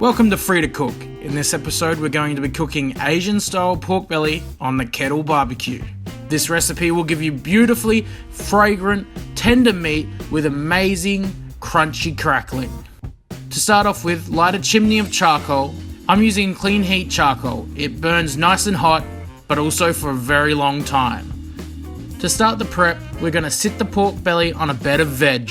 Welcome to Free to Cook. In this episode we're going to be cooking Asian style pork belly on the kettle barbecue. This recipe will give you beautifully fragrant, tender meat with amazing crunchy crackling. To start off with, light a chimney of charcoal. I'm using clean heat charcoal. It burns nice and hot, but also for a very long time. To start the prep, we're going to sit the pork belly on a bed of veg.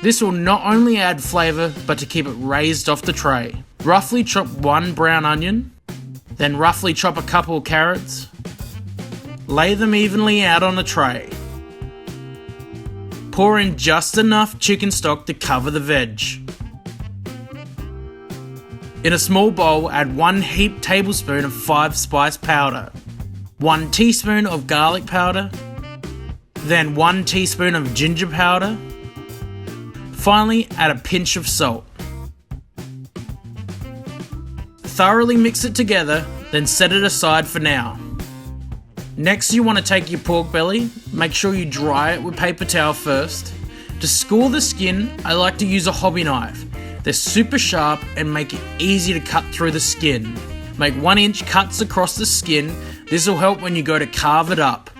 This will not only add flavour, but to keep it raised off the tray. Roughly chop one brown onion, then roughly chop a couple of carrots. Lay them evenly out on a tray. Pour in just enough chicken stock to cover the veg. In a small bowl, add 1 heaped tablespoon of 5-spice powder, 1 teaspoon of garlic powder, then 1 teaspoon of ginger powder. Finally, add a pinch of salt. Thoroughly mix it together, then set it aside for now. Next, you want to take your pork belly, make sure you dry it with paper towel first. To score the skin, I like to use a hobby knife. They're super sharp and make it easy to cut through the skin. Make 1-inch cuts across the skin. This will help when you go to carve it up.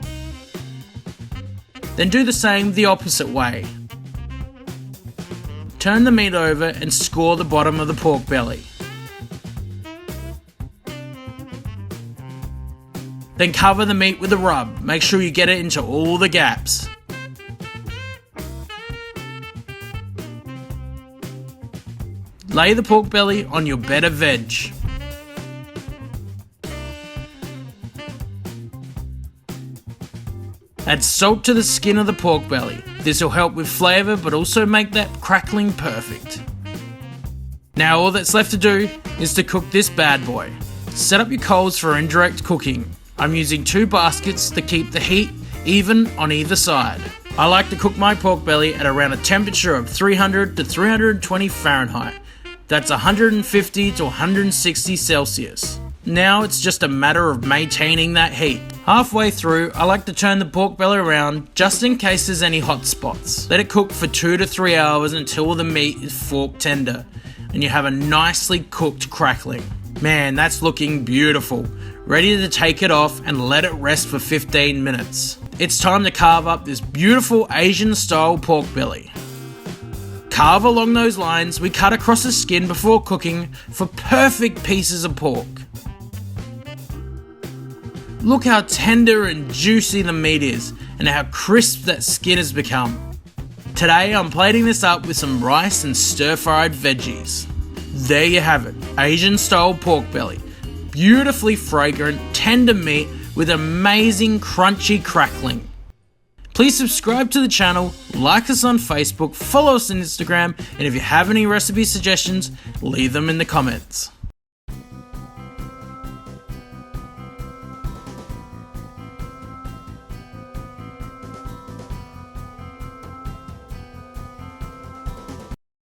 Then do the same the opposite way. Turn the meat over and score the bottom of the pork belly. Then cover the meat with a rub. Make sure you get it into all the gaps. Lay the pork belly on your bed of veg. Add salt to the skin of the pork belly. This will help with flavour but also make that crackling perfect. Now all that's left to do is to cook this bad boy. Set up your coals for indirect cooking. I'm using 2 baskets to keep the heat even on either side. I like to cook my pork belly at around a temperature of 300 to 320 Fahrenheit. That's 150 to 160 Celsius. Now it's just a matter of maintaining that heat. Halfway through, I like to turn the pork belly around just in case there's any hot spots. Let it cook for 2 to 3 hours until the meat is fork tender and you have a nicely cooked crackling. Man, that's looking beautiful. Ready to take it off and let it rest for 15 minutes. It's time to carve up this beautiful Asian style pork belly. Carve along those lines we cut across the skin before cooking for perfect pieces of pork. Look how tender and juicy the meat is and how crisp that skin has become. Today I'm plating this up with some rice and stir-fried veggies. There you have it, Asian style pork belly. Beautifully fragrant, tender meat with amazing crunchy crackling. Please subscribe to the channel, like us on Facebook, follow us on Instagram, and if you have any recipe suggestions, leave them in the comments.